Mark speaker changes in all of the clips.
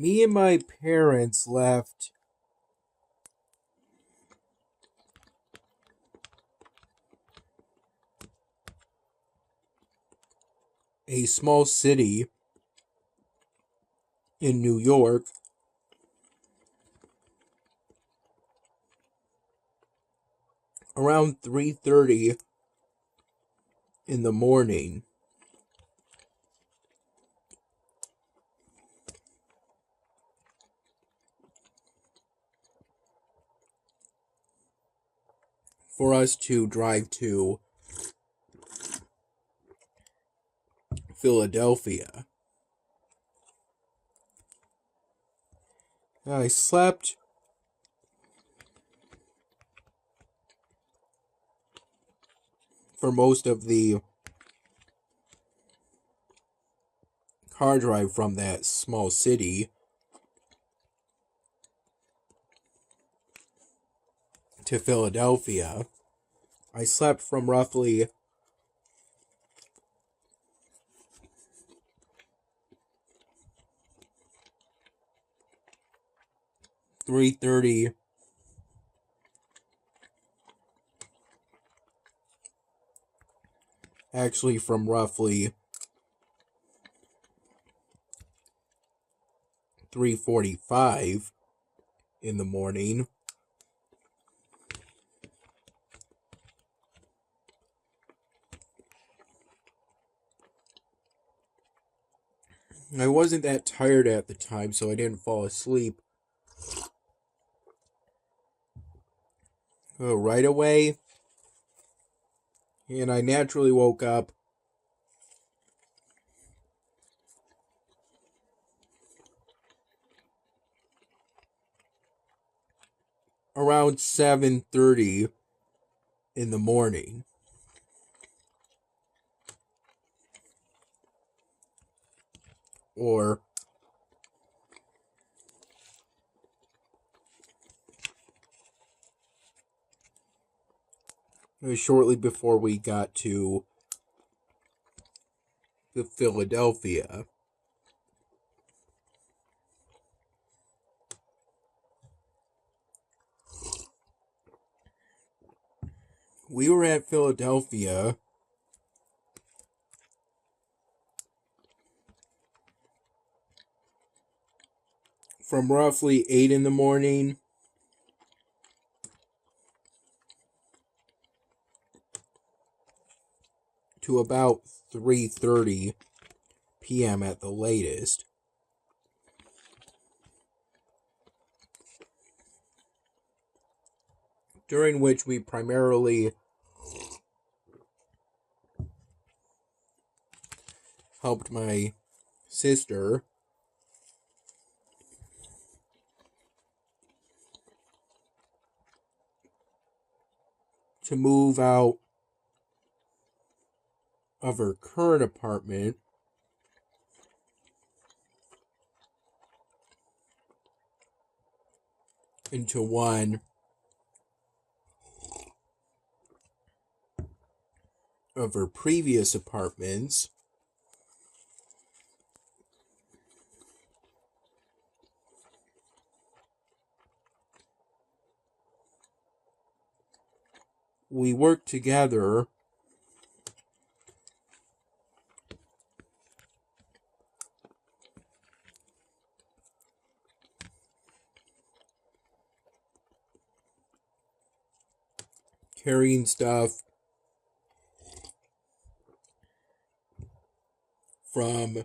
Speaker 1: Me and my parents left a small city in New York around 3:30 in the morning. For us to drive to Philadelphia. I slept for most of the car drive from that small city to Philadelphia. I slept from roughly 3:30 actually from roughly 3:45 in the morning I wasn't that tired at the time, so I didn't fall asleep right away. And I naturally woke up around 7:30 in the morning. Or shortly before we got to Philadelphia. We were at Philadelphia from roughly 8 in the morning to about 3:30 p.m. at the latest. During which we primarily helped my sister to move out of her current apartment into one of her previous apartments. We worked together carrying stuff from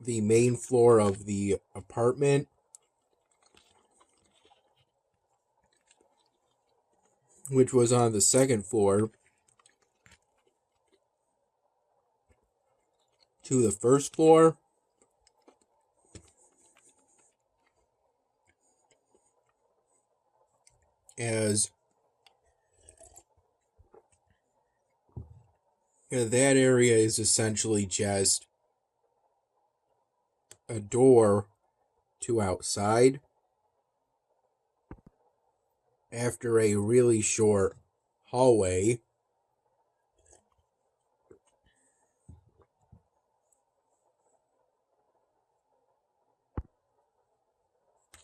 Speaker 1: the main floor of the apartment, which was on the second floor, to the first floor. As that area is essentially just a door to outside after a really short hallway.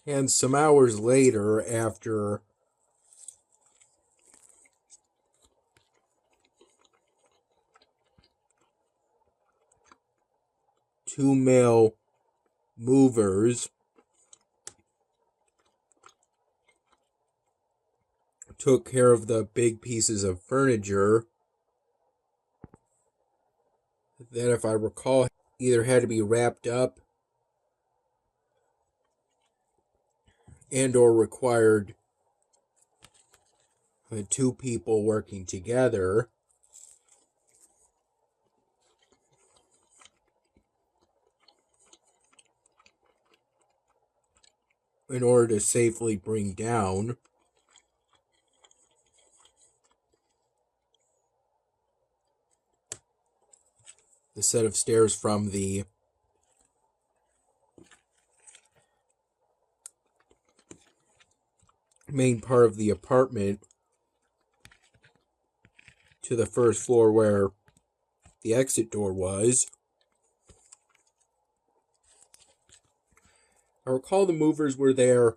Speaker 1: And some hours later, after two male movers took care of the big pieces of furniture that, if I recall, either had to be wrapped up and or required two people working together. In order to safely bring down the set of stairs from the main part of the apartment to the first floor where the exit door was. I recall the movers were there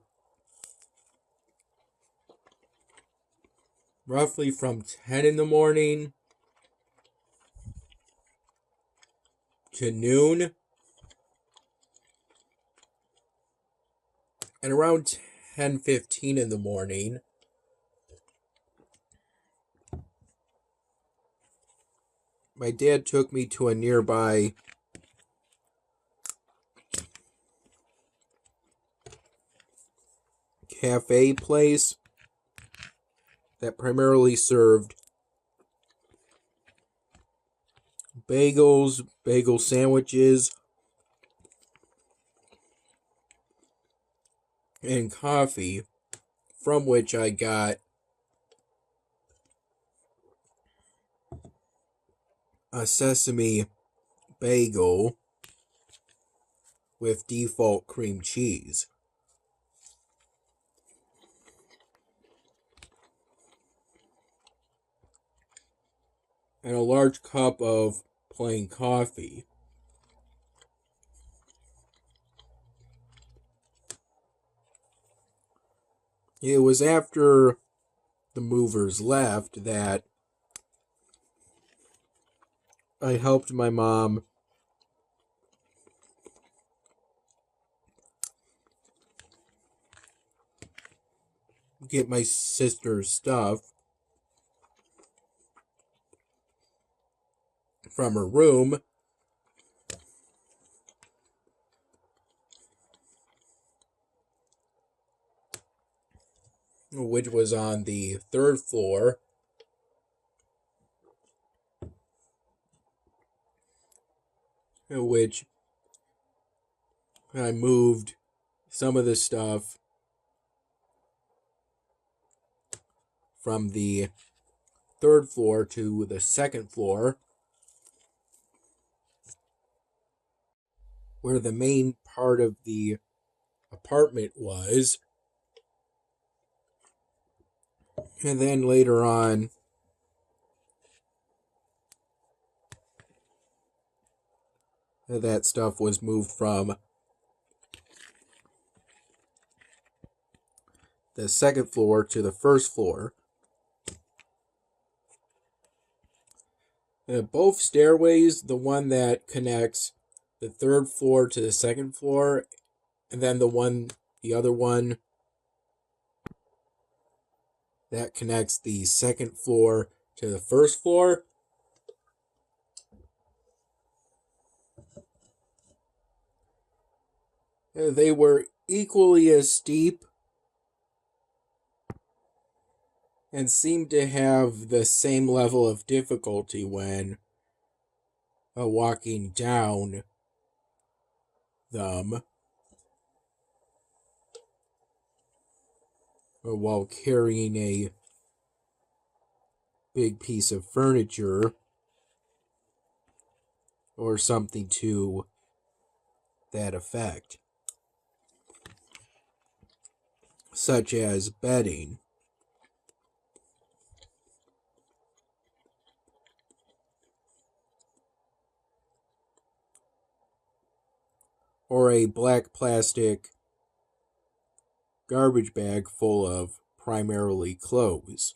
Speaker 1: roughly from 10 in the morning to noon. And around 10:15 in the morning, my dad took me to a nearby cafe place that primarily served bagels, bagel sandwiches, and coffee, from which I got a sesame bagel with default cream cheese. And a large cup of plain coffee. It was after the movers left that I helped my mom get my sister's stuff from her room, which was on the third floor, which I moved some of the stuff from the third floor to the second floor, where the main part of the apartment was. And then later on, that stuff was moved from the second floor to the first floor. Both stairways, the one that connects the third floor to the second floor, and then the other one that connects the second floor to the first floor, they were equally as steep and seemed to have the same level of difficulty when walking down them, while carrying a big piece of furniture or something to that effect, such as bedding. Or a black plastic garbage bag full of primarily clothes.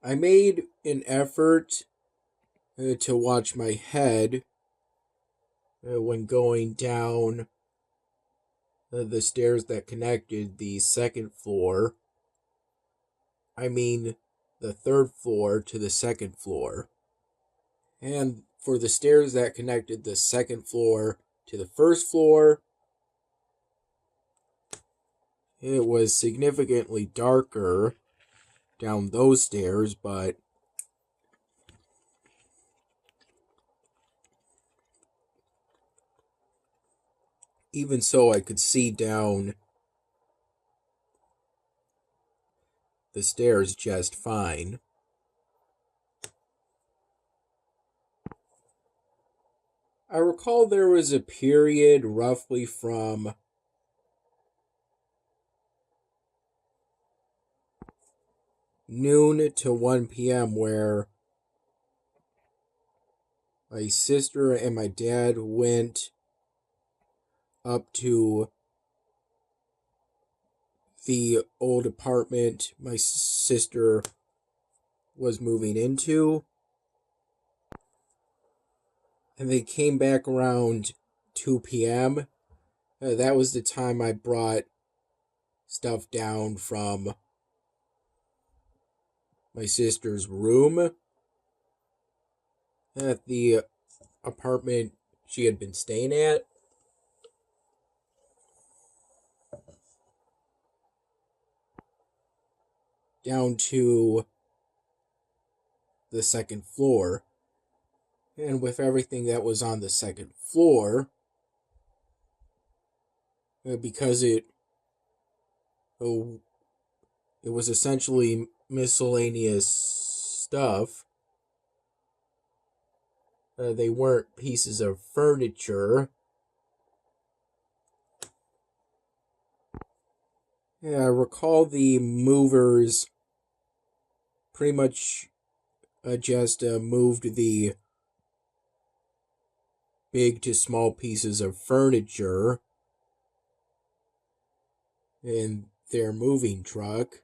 Speaker 1: I made an effort to watch my head when going down the stairs that connected the second floor. I mean, the third floor to the second floor. And for the stairs that connected the second floor to the first floor, it was significantly darker down those stairs, but even so, I could see down the stairs just fine. I recall there was a period roughly from noon to 1 p.m. where my sister and my dad went up to the old apartment my sister was moving into. And they came back around 2 p.m. That was the time I brought stuff down from my sister's room at the apartment she had been staying at. Down to the second floor. And with everything that was on the second floor, because it was essentially miscellaneous stuff, they weren't pieces of furniture. Yeah, I recall the movers pretty much just moved the big to small pieces of furniture in their moving truck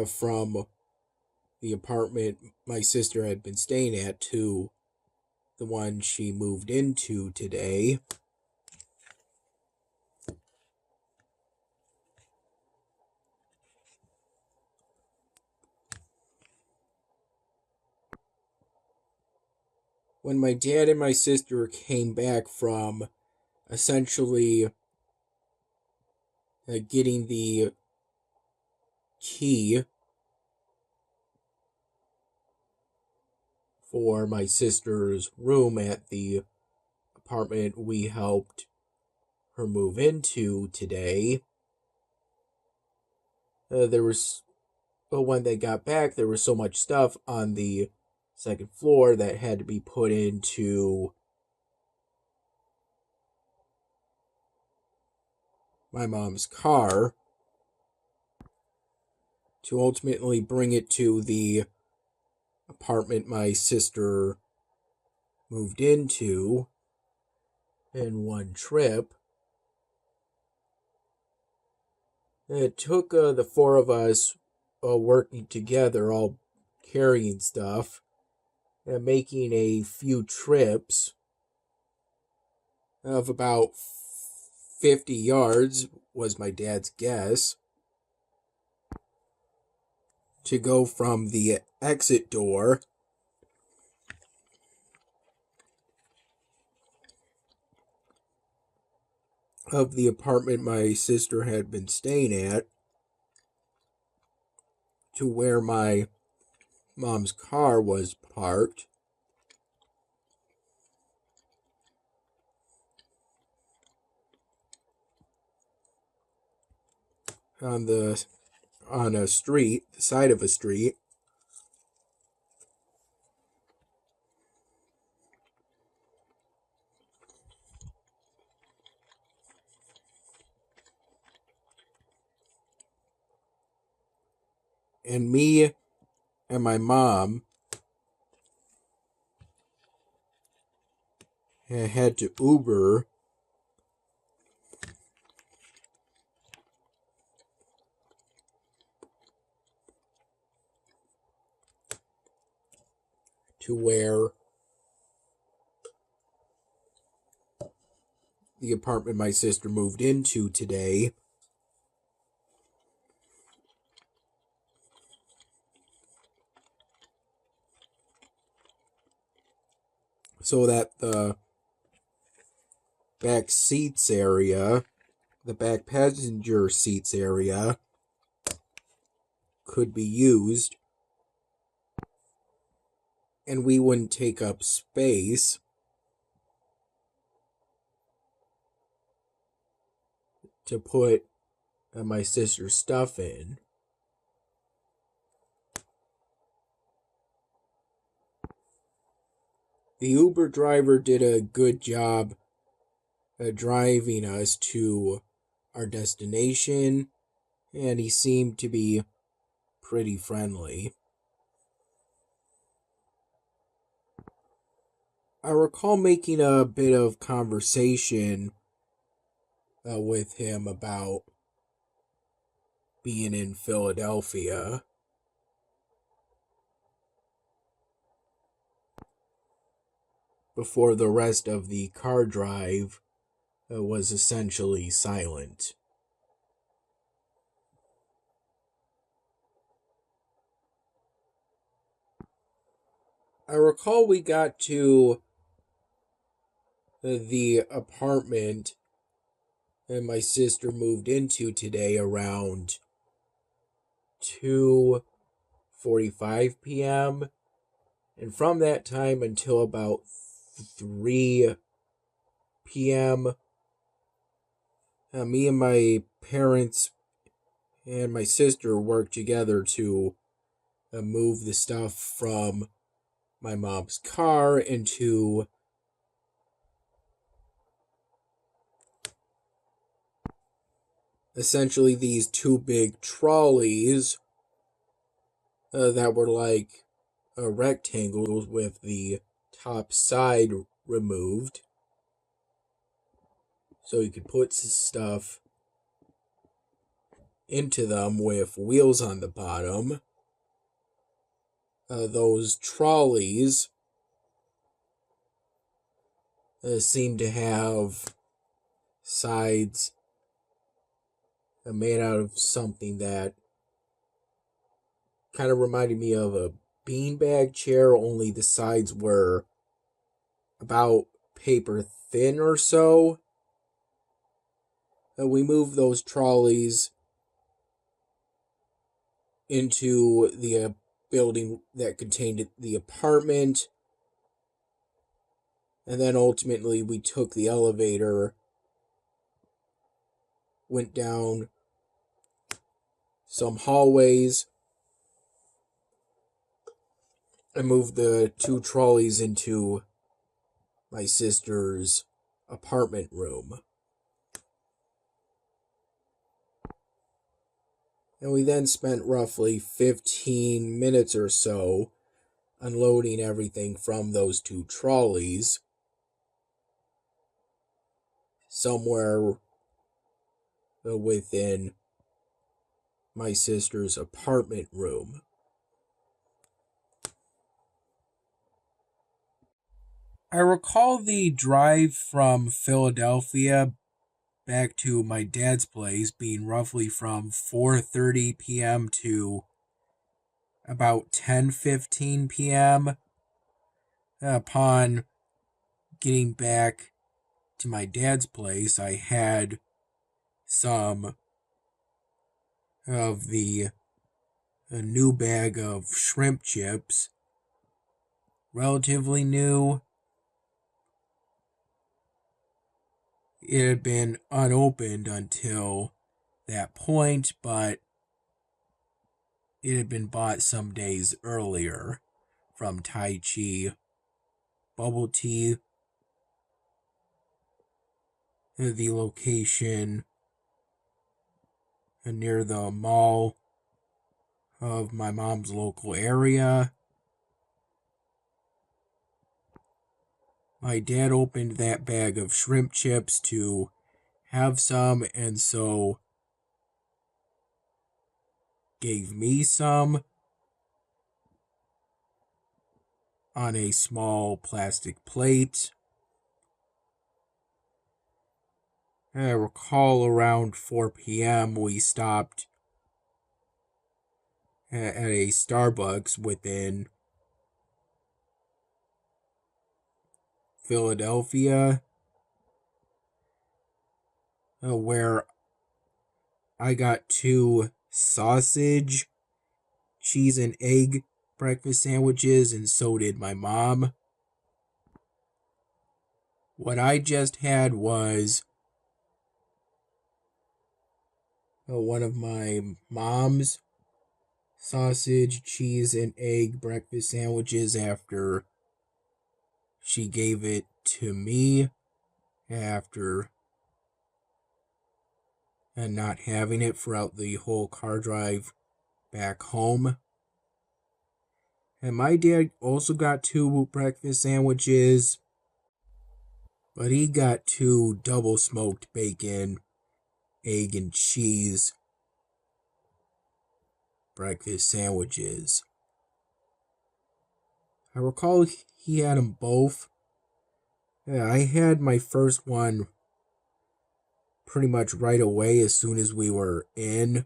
Speaker 1: from the apartment my sister had been staying at to the one she moved into today. When my dad and my sister came back from essentially getting the key for my sister's room at the apartment we helped her move into today, there was, when they got back, there was so much stuff on the second floor that had to be put into my mom's car to ultimately bring it to the apartment my sister moved into in one trip. It took the four of us working together, all carrying stuff, and making a few trips of about 50 yards, was my dad's guess, to go from the exit door of the apartment my sister had been staying at to where my mom's car was parked. On a street, the side of a street. And me and my mom had to Uber to where the apartment my sister moved into today. So that the back seats area, the back passenger seats area, could be used, and we wouldn't take up space to put my sister's stuff in. The Uber driver did a good job driving us to our destination, and he seemed to be pretty friendly. I recall making a bit of conversation with him about being in Philadelphia. Before the rest of the car drive was essentially silent. I recall we got to the apartment that my sister moved into today around 2:45 p.m. And from that time until about 3 p.m., me and my parents and my sister worked together to move the stuff from my mom's car into essentially these two big trolleys that were like rectangles with the top side removed. So you could put stuff into them with wheels on the bottom. Those trolleys seem to have sides made out of something that kind of reminded me of a beanbag chair, only the sides were about paper thin or so. We moved those trolleys into the building that contained the apartment, and then ultimately we took the elevator, went down some hallways, and moved the two trolleys into my sister's apartment room. And we then spent roughly 15 minutes or so unloading everything from those two trolleys somewhere within my sister's apartment room. I recall the drive from Philadelphia back to my dad's place being roughly from 4:30 p.m. to about 10:15 p.m. Upon getting back to my dad's place, I had some of the new bag of shrimp chips, relatively new. It had been unopened until that point, but it had been bought some days earlier from Tai Chi Bubble Tea. The location near the mall of my mom's local area. my dad opened that bag of shrimp chips to have some, and so gave me some on a small plastic plate. I recall around 4 p.m. we stopped at a Starbucks within Philadelphia, where I got 2 sausage, cheese, and egg breakfast sandwiches, and so did my mom. What I just had was one of my mom's sausage, cheese, and egg breakfast sandwiches after she gave it to me after not having it throughout the whole car drive back home. And my dad also got 2 breakfast sandwiches, but he got 2 double smoked bacon, egg, and cheese breakfast sandwiches. I recall he had them both. Yeah, I had my first one pretty much right away as soon as we were in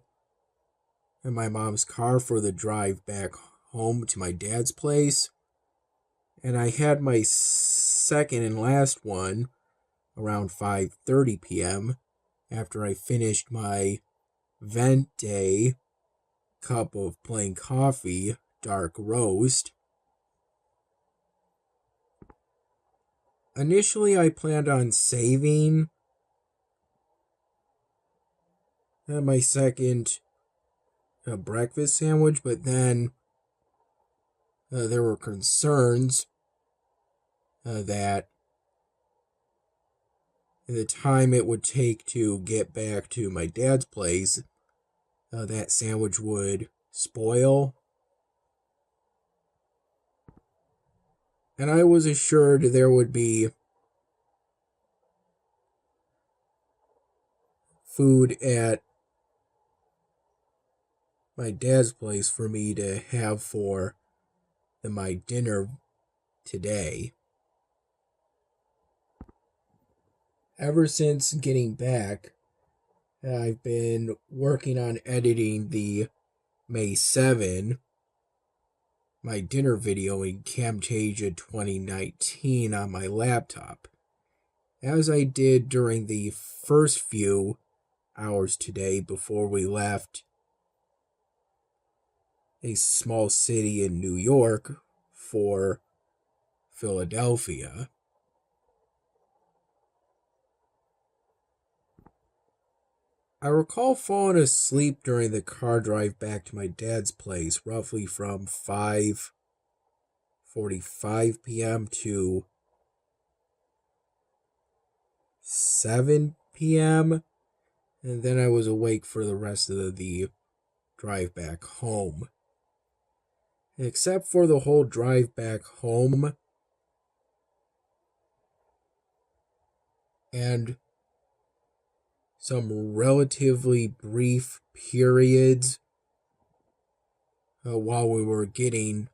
Speaker 1: my mom's car for the drive back home to my dad's place. And I had my second and last one around 5:30 p.m. after I finished my Venti cup of plain coffee, dark roast. Initially, I planned on saving my second breakfast sandwich, but then there were concerns that the time it would take to get back to my dad's place, that sandwich would spoil. And I was assured there would be food at my dad's place for me to have for my dinner today. Ever since getting back, I've been working on editing the May 7, my dinner video in Camtasia 2019 on my laptop. As I did during the first few hours today before we left a small city in New York for Philadelphia. I recall falling asleep during the car drive back to my dad's place, roughly from 5:45 p.m. to 7 p.m. And then I was awake for the rest of the drive back home. Except for the whole drive back home and some relatively brief periods while we were getting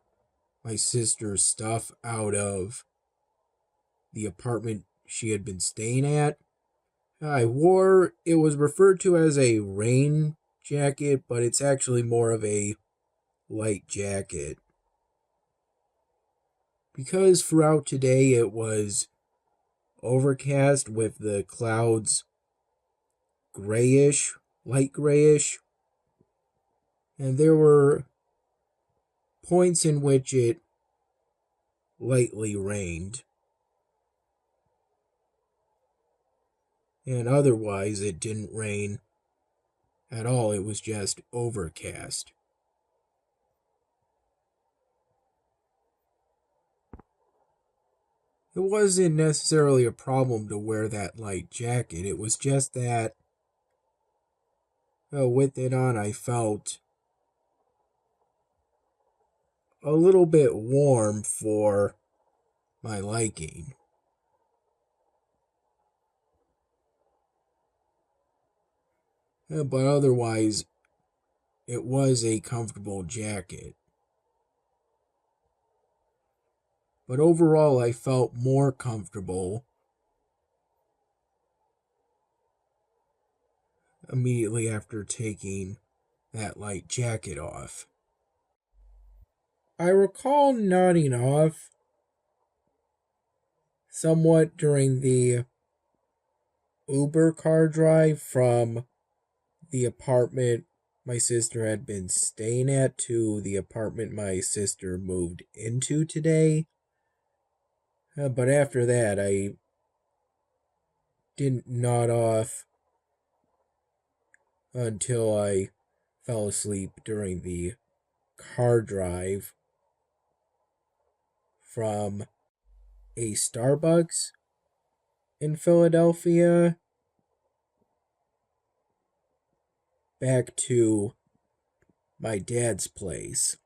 Speaker 1: my sister's stuff out of the apartment she had been staying at. I wore, it was referred to as a rain jacket, but it's actually more of a light jacket. Because throughout today it was overcast with the clouds grayish, light grayish, and there were points in which it lightly rained. And otherwise it didn't rain at all, it was just overcast. It wasn't necessarily a problem to wear that light jacket, it was just that with it on I felt a little bit warm for my liking. but otherwise, it was a comfortable jacket. But overall, I felt more comfortable immediately after taking that light jacket off. I recall nodding off somewhat during the Uber car drive from the apartment my sister had been staying at to the apartment my sister moved into today. But after that, I didn't nod off until I fell asleep during the car drive from a Starbucks in Philadelphia back to my dad's place.